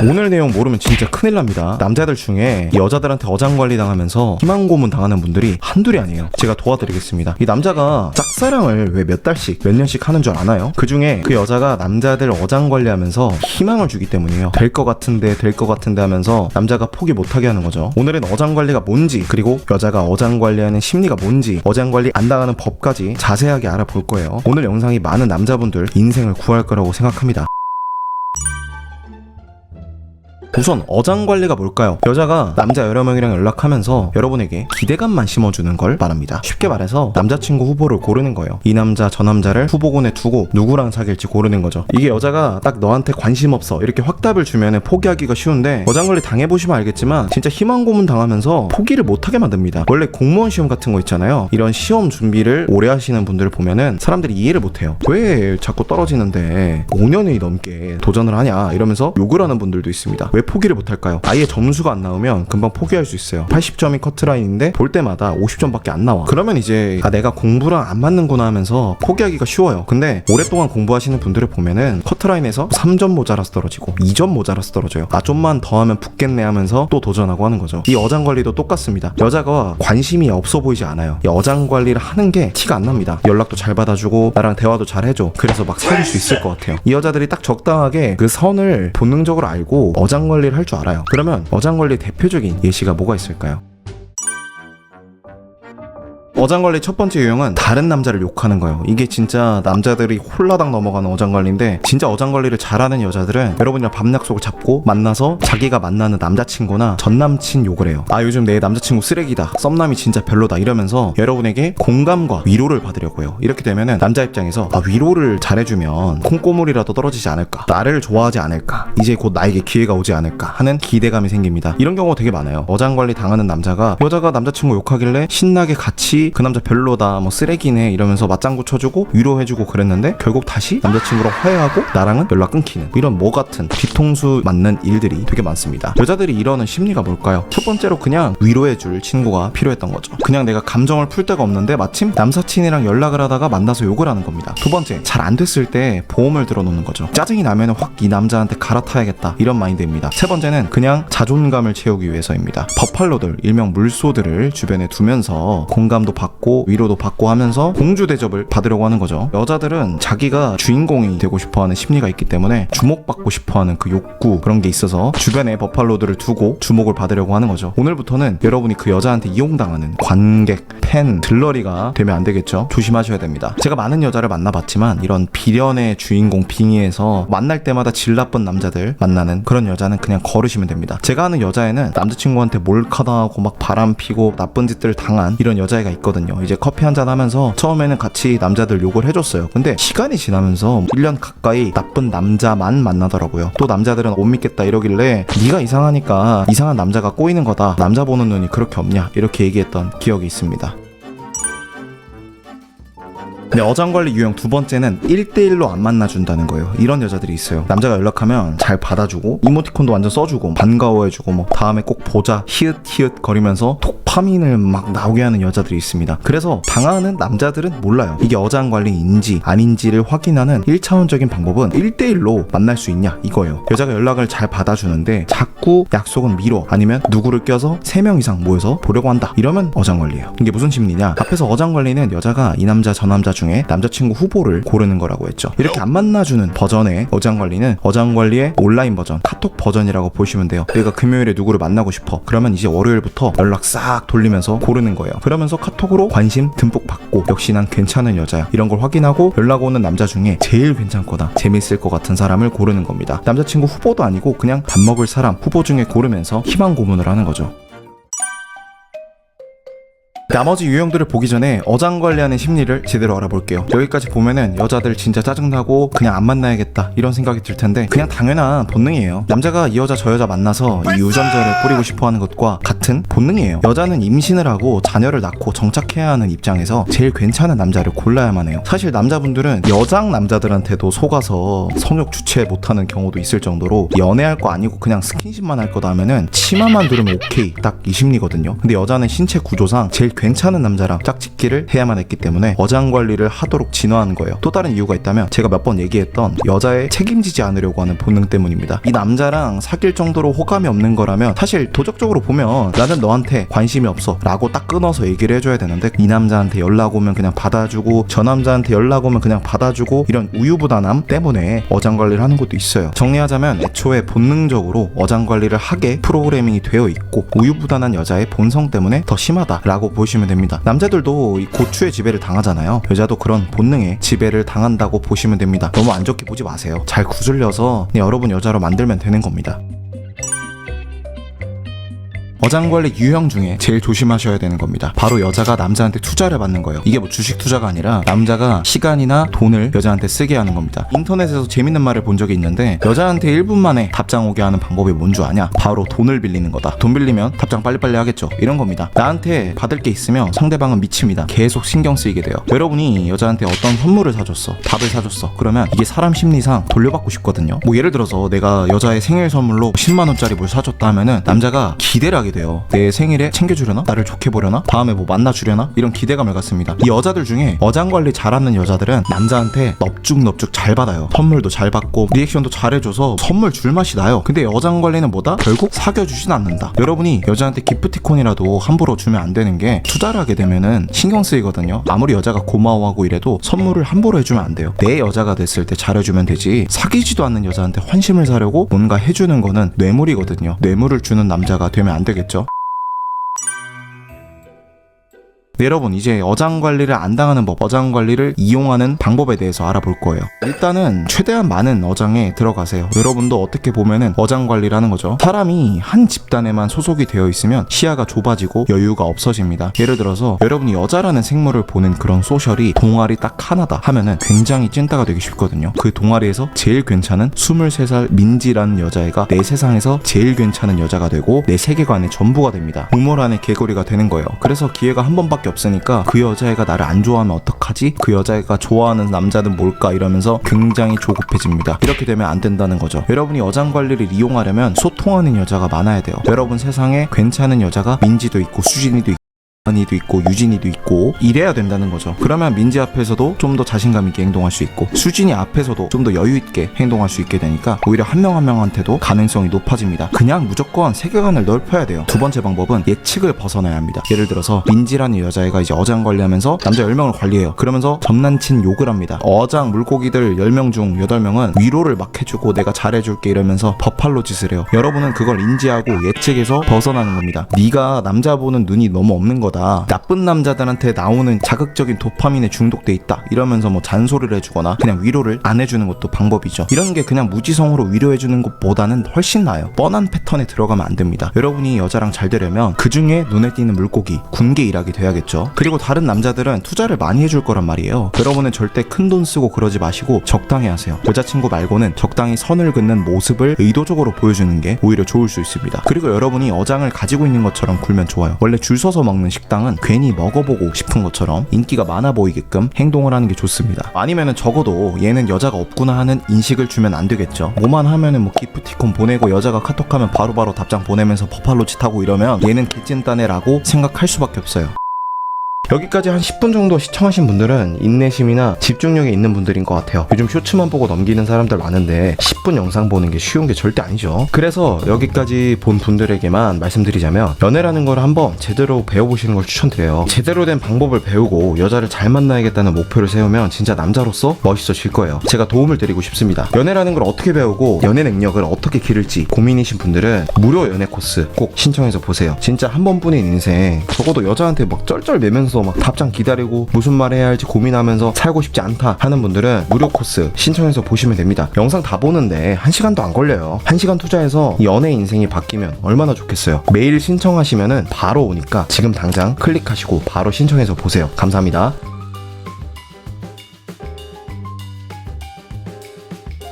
오늘 내용 모르면 진짜 큰일 납니다. 남자들 중에 여자들한테 어장관리 당하면서 희망고문 당하는 분들이 한둘이 아니에요. 제가 도와드리겠습니다. 이 남자가 짝사랑을 왜 몇 달씩 몇 년씩 하는 줄 아나요? 그 중에 그 여자가 남자들 어장관리하면서 희망을 주기 때문이에요. 될 것 같은데 하면서 남자가 포기 못하게 하는 거죠. 오늘은 어장관리가 뭔지, 그리고 여자가 어장관리하는 심리가 뭔지, 어장관리 안 당하는 법까지 자세하게 알아볼 거예요. 오늘 영상이 많은 남자분들 인생을 구할 거라고 생각합니다. 우선 어장관리가 뭘까요? 여자가 남자 여러 명이랑 연락하면서 여러분에게 기대감만 심어주는 걸 말합니다. 쉽게 말해서 남자친구 후보를 고르는 거예요. 이 남자 저 남자를 후보군에 두고 누구랑 사귈지 고르는 거죠. 이게 여자가 딱 너한테 관심 없어 이렇게 확답을 주면 포기하기가 쉬운데, 어장관리 당해보시면 알겠지만 진짜 희망고문 당하면서 포기를 못하게 만듭니다. 원래 공무원 시험 같은 거 있잖아요. 이런 시험 준비를 오래 하시는 분들을 보면은 사람들이 이해를 못해요. 왜 자꾸 떨어지는데 5년이 넘게 도전을 하냐 이러면서 욕을 하는 분들도 있습니다. 왜 포기를 못할까요? 아예 점수가 안 나오면 금방 포기할 수 있어요. 80점이 커트라인인데 볼 때마다 50점밖에 안 나와. 그러면 이제 내가 공부랑 안 맞는구나 하면서 포기하기가 쉬워요. 근데 오랫동안 공부하시는 분들을 보면은 커트라인에서 3점 모자라서 떨어지고 2점 모자라서 떨어져요. 좀만 더 하면 붙겠네 하면서 또 도전하고 하는 거죠. 이 어장관리도 똑같습니다. 여자가 관심이 없어 보이지 않아요. 이 어장관리를 하는 게 티가 안 납니다. 연락도 잘 받아주고 나랑 대화도 잘 해줘. 그래서 막 사귈 수 있을 것 같아요. 이 여자들이 딱 적당하게 그 선을 본능적으로 알고 어장관리를 할 줄 알아요. 그러면 어장관리 대표적인 예시가 뭐가 있을까요? 어장관리 첫 번째 유형은 다른 남자를 욕하는 거예요. 이게 진짜 남자들이 홀라당 넘어가는 어장관리인데, 진짜 어장관리를 잘하는 여자들은 여러분이랑 밤 약속을 잡고 만나서 자기가 만나는 남자친구나 전남친 욕을 해요. 요즘 내 남자친구 쓰레기다, 썸남이 진짜 별로다 이러면서 여러분에게 공감과 위로를 받으려고 해요. 이렇게 되면은 남자 입장에서 위로를 잘해주면 콩고물이라도 떨어지지 않을까, 나를 좋아하지 않을까, 이제 곧 나에게 기회가 오지 않을까 하는 기대감이 생깁니다. 이런 경우가 되게 많아요. 어장관리 당하는 남자가 여자가 남자친구 욕하길래 신나게 같이 그 남자 별로다, 뭐 쓰레기네 이러면서 맞장구 쳐주고 위로해주고 그랬는데, 결국 다시 남자친구랑 화해하고 나랑은 연락 끊기는, 이런 뭐 같은 뒤통수 맞는 일들이 되게 많습니다. 여자들이 이러는 심리가 뭘까요? 첫 번째로 그냥 위로해줄 친구가 필요했던 거죠. 그냥 내가 감정을 풀 데가 없는데 마침 남사친이랑 연락을 하다가 만나서 욕을 하는 겁니다. 두 번째, 잘 안 됐을 때 보험을 들어놓는 거죠. 짜증이 나면 확 이 남자한테 갈아타야겠다 이런 마인드입니다. 세 번째는 그냥 자존감을 채우기 위해서입니다. 버팔로들, 일명 물소들을 주변에 두면서 공감도 받고 위로도 받고 하면서 공주 대접을 받으려고 하는 거죠. 여자들은 자기가 주인공이 되고 싶어하는 심리가 있기 때문에 주목받고 싶어하는 그 욕구, 그런 게 있어서 주변에 버팔로들을 두고 주목을 받으려고 하는 거죠. 오늘부터는 여러분이 그 여자한테 이용당하는 관객, 팬, 들러리가 되면 안 되겠죠. 조심하셔야 됩니다. 제가 많은 여자를 만나봤지만 이런 비련의 주인공 빙의에서 만날 때마다 질 나쁜 남자들 만나는 그런 여자는 그냥 거르시면 됩니다. 제가 아는 여자애는 남자친구한테 몰카당하고 막 바람 피고 나쁜 짓들을 당한 이런 여자애가 있거든요. 이제 커피 한잔 하면서 처음에는 같이 남자들 욕을 해줬어요. 근데 시간이 지나면서 1년 가까이 나쁜 남자만 만나더라고요. 또 남자들은 못 믿겠다 이러길래 네가 이상하니까 이상한 남자가 꼬이는 거다, 남자 보는 눈이 그렇게 없냐, 이렇게 얘기했던 기억이 있습니다. 근데 어장관리 유형 두 번째는 1대1로 안 만나준다는 거예요. 이런 여자들이 있어요. 남자가 연락하면 잘 받아주고 이모티콘도 완전 써주고 반가워해주고 뭐 다음에 꼭 보자 히읗히읗 거리면서 도파민을 막 나오게 하는 여자들이 있습니다. 그래서 당하는 남자들은 몰라요. 이게 어장관리인지 아닌지를 확인하는 1차원적인 방법은 1대1로 만날 수 있냐 이거예요. 여자가 연락을 잘 받아주는데 자꾸 약속은 미뤄, 아니면 누구를 껴서 3명 이상 모여서 보려고 한다, 이러면 어장관리예요. 이게 무슨 심리냐, 앞에서 어장관리는 여자가 이 남자 저 남자 중에 남자친구 후보를 고르는 거라고 했죠. 이렇게 안 만나주는 버전의 어장관리는 어장관리의 온라인 버전, 카톡 버전이라고 보시면 돼요. 내가 금요일에 누구를 만나고 싶어, 그러면 이제 월요일부터 연락 싹 돌리면서 고르는 거예요. 그러면서 카톡으로 관심 듬뿍 받고, 역시 난 괜찮은 여자야 이런 걸 확인하고 연락 오는 남자 중에 제일 괜찮거나 재밌을 것 같은 사람을 고르는 겁니다. 남자친구 후보도 아니고 그냥 밥 먹을 사람 후보 중에 고르면서 희망 고문을 하는 거죠. 나머지 유형들을 보기 전에 어장관리하는 심리를 제대로 알아볼게요. 여기까지 보면은 여자들 진짜 짜증나고 그냥 안 만나야겠다 이런 생각이 들 텐데, 그냥 당연한 본능이에요. 남자가 이 여자 저 여자 만나서 이 유전자를 뿌리고 싶어하는 것과 같은 본능이에요. 여자는 임신을 하고 자녀를 낳고 정착해야 하는 입장에서 제일 괜찮은 남자를 골라야만 해요. 사실 남자분들은 여장 남자들한테도 속아서 성욕 주체 못하는 경우도 있을 정도로 연애할 거 아니고 그냥 스킨십만 할 거다 하면은 치마만 두르면 오케이, 딱 이 심리거든요. 근데 여자는 신체 구조상 제일 괜찮은 남자랑 짝짓기를 해야만 했기 때문에 어장관리를 하도록 진화한 거예요. 또 다른 이유가 있다면 제가 몇 번 얘기했던 여자에 책임지지 않으려고 하는 본능 때문입니다. 이 남자랑 사귈 정도로 호감이 없는 거라면 사실 도적적으로 보면 나는 너한테 관심이 없어 라고 딱 끊어서 얘기를 해줘야 되는데, 이 남자한테 연락 오면 그냥 받아주고 저 남자한테 연락 오면 그냥 받아주고, 이런 우유부단함 때문에 어장관리를 하는 것도 있어요. 정리하자면 애초에 본능적으로 어장관리를 하게 프로그래밍이 되어 있고 우유부단한 여자의 본성 때문에 더 심하다라고 보시면 됩니다. 남자들도 이 고추의 지배를 당하잖아요. 여자도 그런 본능에 지배를 당한다고 보시면 됩니다. 너무 안 좋게 보지 마세요. 잘 구슬려서 여러분 여자로 만들면 되는 겁니다. 어장관리 유형 중에 제일 조심하셔야 되는 겁니다. 바로 여자가 남자한테 투자를 받는 거예요. 이게 뭐 주식 투자가 아니라 남자가 시간이나 돈을 여자한테 쓰게 하는 겁니다. 인터넷에서 재밌는 말을 본 적이 있는데, 여자한테 1분 만에 답장 오게 하는 방법이 뭔 줄 아냐? 바로 돈을 빌리는 거다. 돈 빌리면 답장 빨리빨리 하겠죠. 이런 겁니다. 나한테 받을 게 있으면 상대방은 미칩니다. 계속 신경 쓰이게 돼요. 여러분이 여자한테 어떤 선물을 사줬어, 밥을 사줬어, 그러면 이게 사람 심리상 돌려받고 싶거든요. 뭐 예를 들어서 내가 여자의 생일 선물로 10만원짜리 뭘 사줬다 하면은 남자가 기대를 하게 돼요. 내 생일에 챙겨주려나? 나를 좋게 보려나? 다음에 뭐 만나주려나? 이런 기대감을 갖습니다. 이 여자들 중에 어장관리 잘하는 여자들은 남자한테 넙죽넙죽 잘 받아요. 선물도 잘 받고 리액션도 잘해줘서 선물 줄 맛이 나요. 근데 어장관리는 뭐다? 결국 사겨주진 않는다. 여러분이 여자한테 기프티콘이라도 함부로 주면 안 되는 게, 투자를 하게 되면은 신경 쓰이거든요. 아무리 여자가 고마워하고 이래도 선물을 함부로 해주면 안 돼요. 내 여자가 됐을 때 잘해주면 되지, 사귀지도 않는 여자한테 환심을 사려고 뭔가 해주는 거는 뇌물이거든요. 뇌물을 주는 남자가 되면 안 되겠죠. 네, 여러분 이제 어장관리를 안 당하는 법, 어장관리를 이용하는 방법에 대해서 알아볼 거예요. 일단은 최대한 많은 어장에 들어가세요. 여러분도 어떻게 보면은 어장관리라는 거죠. 사람이 한 집단에만 소속이 되어 있으면 시야가 좁아지고 여유가 없어집니다. 예를 들어서 여러분이 여자라는 생물을 보는 그런 소셜이 동아리 딱 하나다 하면은 굉장히 찐따가 되기 쉽거든요. 그 동아리에서 제일 괜찮은 23살 민지라는 여자애가 내 세상에서 제일 괜찮은 여자가 되고 내 세계관의 전부가 됩니다. 우물 안의 개구리가 되는 거예요. 그래서 기회가 한 번밖에 없으니까 그 여자애가 나를 안 좋아하면 어떡하지? 그 여자애가 좋아하는 남자는 뭘까? 이러면서 굉장히 조급해집니다. 이렇게 되면 안 된다는 거죠. 여러분이 어장관리를 이용하려면 소통하는 여자가 많아야 돼요. 여러분 세상에 괜찮은 여자가 민지도 있고 수진이도 있고 이도 있고 유진이도 있고 이래야 된다는 거죠. 그러면 민지 앞에서도 좀 더 자신감 있게 행동할 수 있고 수진이 앞에서도 좀 더 여유 있게 행동할 수 있게 되니까 오히려 한 명 한 명한테도 가능성이 높아집니다. 그냥 무조건 세계관을 넓혀야 돼요. 두 번째 방법은 예측을 벗어나야 합니다. 예를 들어서 민지라는 여자애가 이제 어장 관리하면서 남자 10명을 관리해요. 그러면서 전남친 욕을 합니다. 어장 물고기들 10명 중 8명은 위로를 막 해주고 내가 잘해줄게 이러면서 버팔로 짓을 해요. 여러분은 그걸 인지하고 예측에서 벗어나는 겁니다. 네가 남자 보는 눈이 너무 없는 거다. 나쁜 남자들한테 나오는 자극적인 도파민에 중독돼 있다 이러면서 뭐 잔소리를 해주거나 그냥 위로를 안 해주는 것도 방법이죠. 이런 게 그냥 무지성으로 위로해주는 것보다는 훨씬 나아요. 뻔한 패턴에 들어가면 안 됩니다. 여러분이 여자랑 잘 되려면 그 중에 눈에 띄는 물고기 군계 일하게 돼야겠죠. 그리고 다른 남자들은 투자를 많이 해줄 거란 말이에요. 여러분은 절대 큰 돈 쓰고 그러지 마시고 적당히 하세요. 여자친구 말고는 적당히 선을 긋는 모습을 의도적으로 보여주는 게 오히려 좋을 수 있습니다. 그리고 여러분이 어장을 가지고 있는 것처럼 굴면 좋아요. 원래 줄 서서 먹는 식당은 괜히 먹어보고 싶은 것처럼 인기가 많아 보이게끔 행동을 하는 게 좋습니다. 아니면은 적어도 얘는 여자가 없구나 하는 인식을 주면 안 되겠죠. 뭐만 하면은 뭐 기프티콘 보내고 여자가 카톡하면 바로바로 답장 보내면서 버팔로 짓하고 이러면 얘는 개찐따네라고 생각할 수밖에 없어요. 여기까지 한 10분 정도 시청하신 분들은 인내심이나 집중력이 있는 분들인 것 같아요. 요즘 쇼츠만 보고 넘기는 사람들 많은데 10분 영상 보는 게 쉬운 게 절대 아니죠. 그래서 여기까지 본 분들에게만 말씀드리자면 연애라는 걸 한번 제대로 배워보시는 걸 추천드려요. 제대로 된 방법을 배우고 여자를 잘 만나야겠다는 목표를 세우면 진짜 남자로서 멋있어질 거예요. 제가 도움을 드리고 싶습니다. 연애라는 걸 어떻게 배우고 연애 능력을 어떻게 기를지 고민이신 분들은 무료 연애 코스 꼭 신청해서 보세요. 진짜 한 번뿐인 인생, 적어도 여자한테 막 쩔쩔 매면서 막 답장 기다리고 무슨 말 해야 할지 고민하면서 살고 싶지 않다 하는 분들은 무료 코스 신청해서 보시면 됩니다. 영상 다 보는데 1시간도 안 걸려요. 1시간 투자해서 연애 인생이 바뀌면 얼마나 좋겠어요. 메일 신청하시면은 바로 오니까 지금 당장 클릭하시고 바로 신청해서 보세요. 감사합니다.